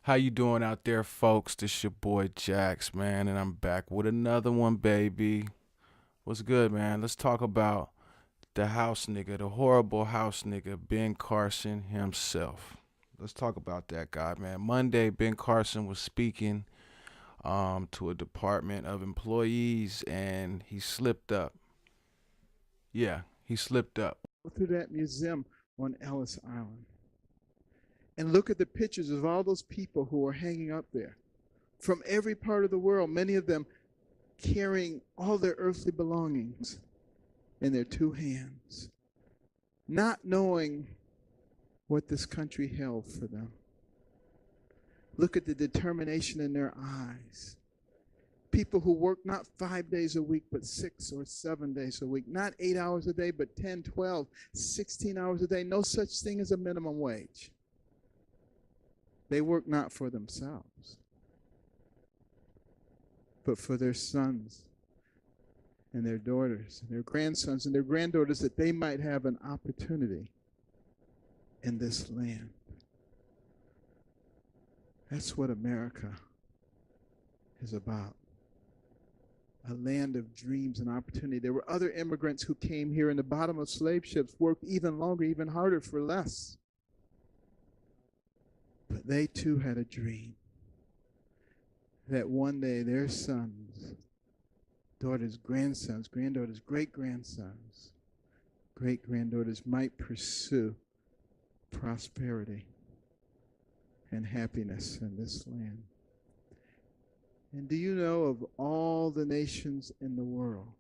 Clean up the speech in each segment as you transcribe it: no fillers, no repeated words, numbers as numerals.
How you doing out there, folks? This your boy Jax, man, and I'm back with another one, baby. What's good, man? Let's talk about the house nigga, the horrible house nigga, Ben Carson himself. Let's talk about that guy, man. Monday, Ben Carson was speaking to a department of employees, and he slipped up. Yeah, he slipped up. Go through that museum on Ellis Island and look at the pictures of all those people who are hanging up there from every part of the world, many of them carrying all their earthly belongings in their two hands, not knowing what this country held for them. Look at the determination in their eyes. People who work not 5 days a week, but 6 or 7 days a week. Not 8 hours a day, but 10, 12, 16 hours a day. No such thing as a minimum wage. They work not for themselves, but for their sons and their daughters and their grandsons and their granddaughters, that they might have an opportunity in this land. That's what America is about. A land of dreams and opportunity. There were other immigrants who came here in the bottom of slave ships, worked even longer, even harder for less. But they too had a dream that one day their sons, daughters, grandsons, granddaughters, great-grandsons, great-granddaughters might pursue prosperity and happiness in this land. And do you know, of all the nations in the world,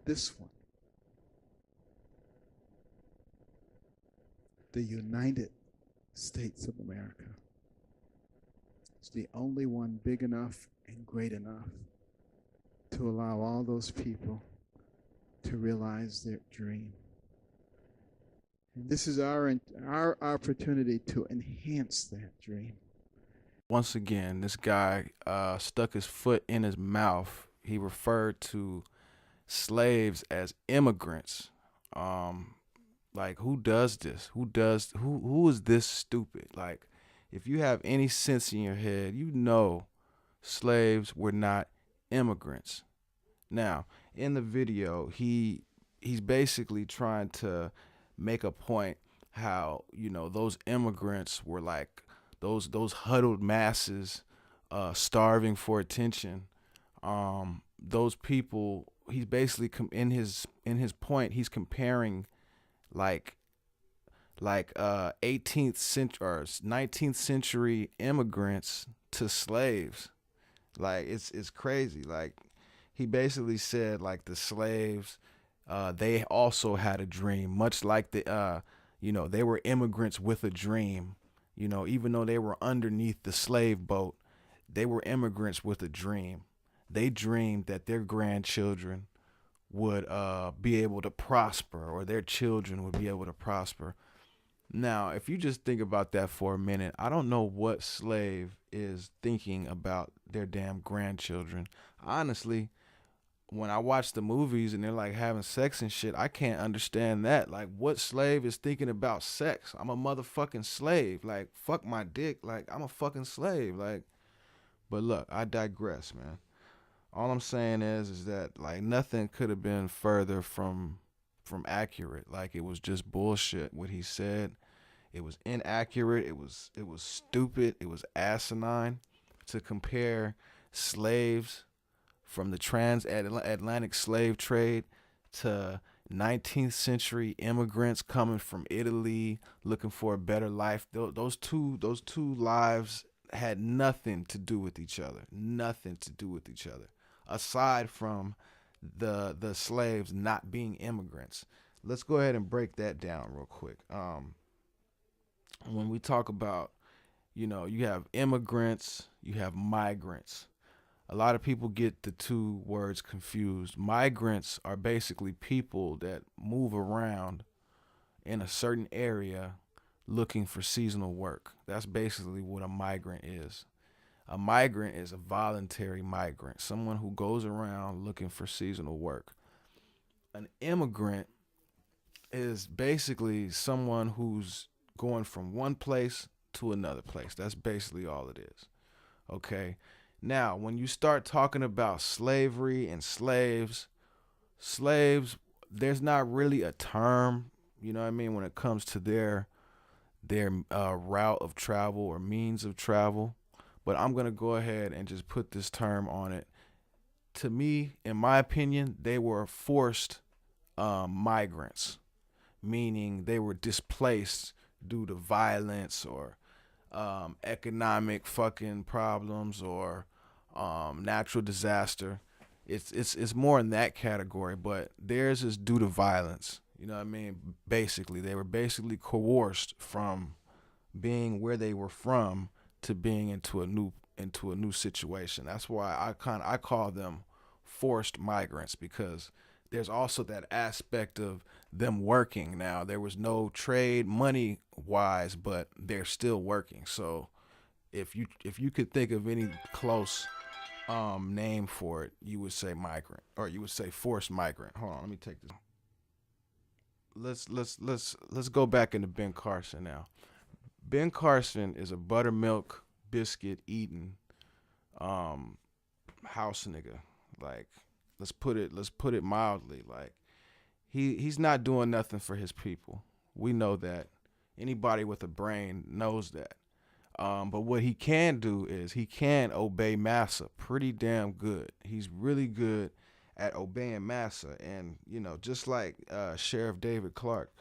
this one, the United States of America, is the only one big enough and great enough to allow all those people to realize their dream. And this is our opportunity to enhance that dream. Once again, this guy stuck his foot in his mouth. He referred to slaves as immigrants. Like, who does this? Who is this stupid? Like, if you have any sense in your head, you know slaves were not immigrants. Now, in the video, he's basically trying to make a point how, those immigrants were like those huddled masses starving for attention. Those people, he's basically in his point, he's comparing like 18th century or 19th century immigrants to slaves. Like, it's crazy. Like, he basically said, like, the slaves, they also had a dream, much like they were immigrants with a dream. Even though they were underneath the slave boat, they were immigrants with a dream. They dreamed that their grandchildren would be able to prosper, or their children would be able to prosper. Now, if you just think about that for a minute, I don't know what slave is thinking about their damn grandchildren. Honestly, when I watch the movies and they're like having sex and shit, I can't understand that. Like, what slave is thinking about sex? I'm a motherfucking slave. Like, fuck my dick. Like, I'm a fucking slave. Like, but look, I digress, man. All I'm saying is that, like, nothing could have been further from accurate. Like, it was just bullshit what he said. It was inaccurate. It was stupid. It was asinine to compare slaves from the transatlantic slave trade to 19th century immigrants coming from Italy looking for a better life. Those two lives had nothing to do with each other. Nothing to do with each other, aside from the slaves not being immigrants. Let's go ahead and break that down real quick. When we talk about, you have immigrants, you have migrants. A lot of people get the two words confused. Migrants are basically people that move around in a certain area looking for seasonal work. That's basically what a migrant is. A migrant is a voluntary migrant, someone who goes around looking for seasonal work. An immigrant is basically someone who's going from one place to another place. That's basically all it is. Okay. Now, when you start talking about slavery and slaves, there's not really a term, you know what I mean, when it comes to their route of travel or means of travel. But I'm gonna go ahead and just put this term on it. To me, in my opinion, they were forced migrants, meaning they were displaced due to violence or economic fucking problems or natural disaster. It's more in that category, but theirs is due to violence. You know what I mean? Basically, they were basically coerced from being where they were from to being into a new situation. That's why I call them forced migrants, because there's also that aspect of them working. Now, there was no trade money wise, but they're still working. So if you could think of any close name for it, you would say migrant, or you would say forced migrant. Hold on, let me take this. Let's go back into Ben Carson now. Ben Carson is a buttermilk biscuit eating house nigga. Like, let's put it mildly. Like, he's not doing nothing for his people. We know that. Anybody with a brain knows that. But what he can do is he can obey massa pretty damn good. He's really good at obeying massa, and just like Sheriff David Clark.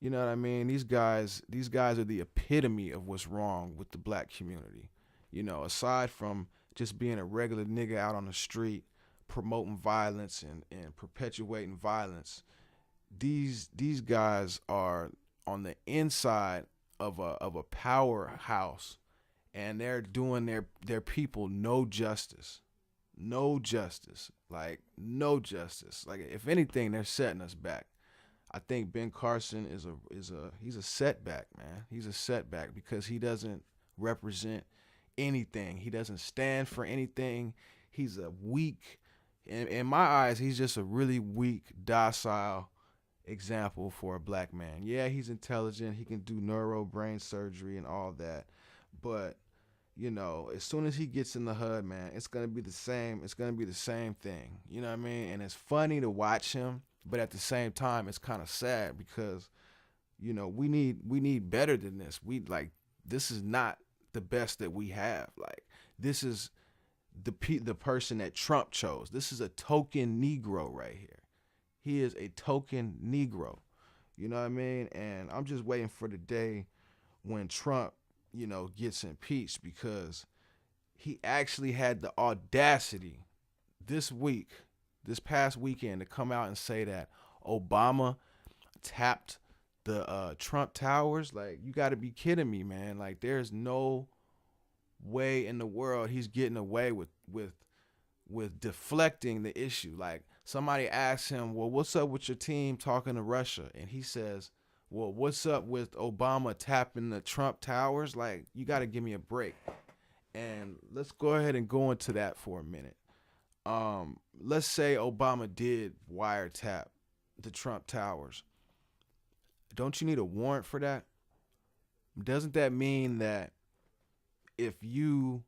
You know what I mean? These guys are the epitome of what's wrong with the black community. Aside from just being a regular nigga out on the street promoting violence and perpetuating violence, these guys are on the inside of a powerhouse, and they're doing their people no justice. No justice. Like, no justice. Like, if anything, they're setting us back. I think Ben Carson he's a setback, man. He's a setback because he doesn't represent anything. He doesn't stand for anything. He's a weak, in my eyes, he's just a really weak, docile example for a black man. Yeah, he's intelligent. He can do neuro brain surgery and all that. But, as soon as he gets in the hood, man, it's going to be the same. It's going to be the same thing. You know what I mean? And it's funny to watch him, but at the same time, it's kind of sad because, we need better than this. This is not the best that we have. Like, this is the person that Trump chose. This is a token Negro right here. He is a token Negro. You know what I mean? And I'm just waiting for the day when Trump, gets impeached, because he actually had the audacity this past weekend, to come out and say that Obama tapped the Trump towers. Like, you got to be kidding me, man. Like, there's no way in the world he's getting away with deflecting the issue. Like, somebody asks him, well, what's up with your team talking to Russia? And he says, well, what's up with Obama tapping the Trump towers? Like, you got to give me a break. And let's go ahead and go into that for a minute. Let's say Obama did wiretap the Trump towers. Don't you need a warrant for that? Doesn't that mean that if you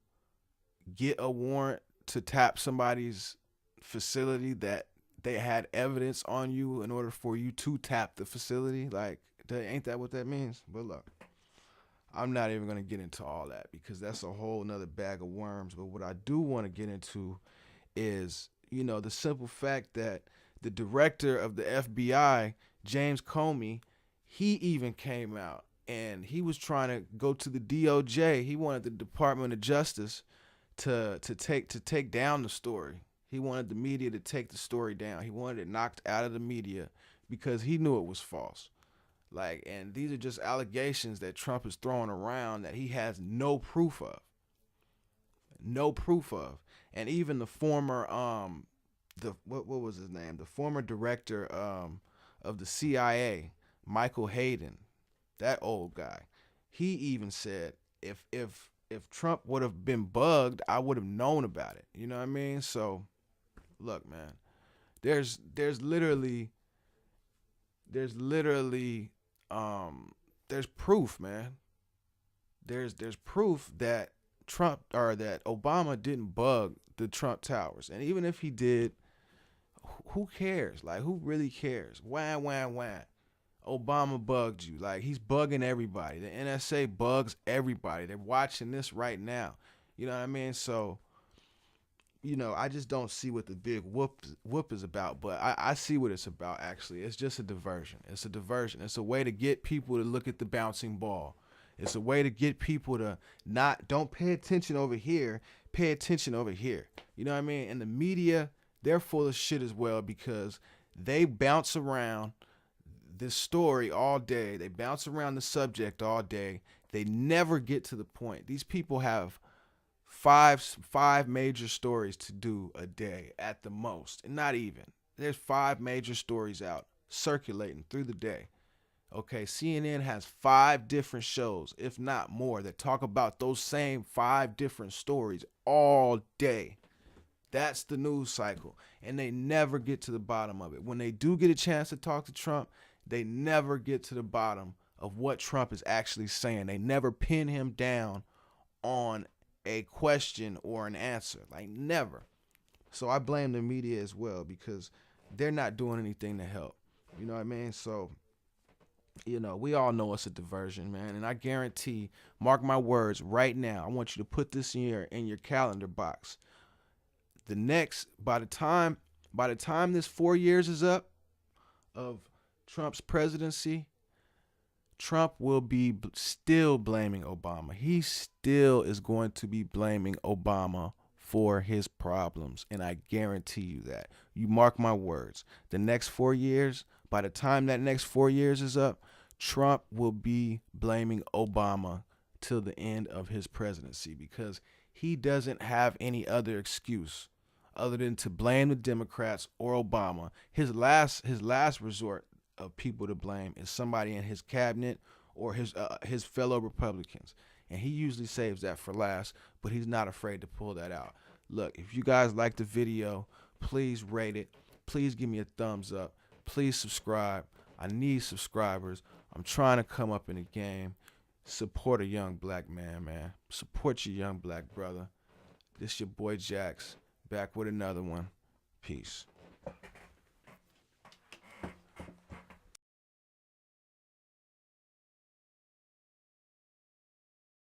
get a warrant to tap somebody's facility, that they had evidence on you in order for you to tap the facility? Like, ain't that what that means? But look, I'm not even going to get into all that because that's a whole nother bag of worms. But what I do want to get into is, the simple fact that the director of the FBI, James Comey, he even came out and he was trying to go to the DOJ. He wanted the Department of Justice to take down the story. He wanted the media to take the story down. He wanted it knocked out of the media because he knew it was false. Like, and these are just allegations that Trump is throwing around that he has no proof of. No proof of. And even the former what was his name? The former director of the CIA, Michael Hayden, that old guy. He even said if Trump would have been bugged, I would have known about it. You know what I mean? So look, man, there's literally there's proof, man. there's proof that Trump or that Obama didn't bug the Trump Towers. And even if he did, who cares? Like, who really cares? Wah, wah, wah. Obama bugged you. Like, he's bugging everybody. The NSA bugs everybody. They're watching this right now. You know what I mean? So, I just don't see what the big whoop is about. But I see what it's about, actually. It's just a diversion. It's a diversion. It's a way to get people to look at the bouncing ball. It's a way to get people to don't pay attention over here, pay attention over here. You know what I mean? And the media, they're full of shit as well, because they bounce around this story all day. They bounce around the subject all day. They never get to the point. These people have five major stories to do a day at the most, and not even. There's 5 major stories out circulating through the day. Okay, CNN has 5 different shows, if not more, that talk about those same 5 different stories all day. That's the news cycle, and they never get to the bottom of it. When they do get a chance to talk to Trump, they never get to the bottom of what Trump is actually saying. They never pin him down on a question or an answer. Like, never. So I blame the media as well, because they're not doing anything to help. You know what I mean? So, we all know it's a diversion, man. And I guarantee, mark my words right now, I want you to put this in your calendar box. By the time this 4 years is up of Trump's presidency, Trump will be still blaming Obama. He still is going to be blaming Obama for his problems, and I guarantee you that. You mark my words. The next 4 years, by the time that next 4 years is up, Trump will be blaming Obama till the end of his presidency, because he doesn't have any other excuse other than to blame the Democrats or Obama. His last resort of people to blame is somebody in his cabinet or his fellow Republicans, and he usually saves that for last, but he's not afraid to pull that out. Look, if you guys like the video, please rate it. Please give me a thumbs up. Please subscribe. I need subscribers. I'm trying to come up in the game. Support a young black man, man. Support your young black brother. This your boy Jax, back with another one. Peace.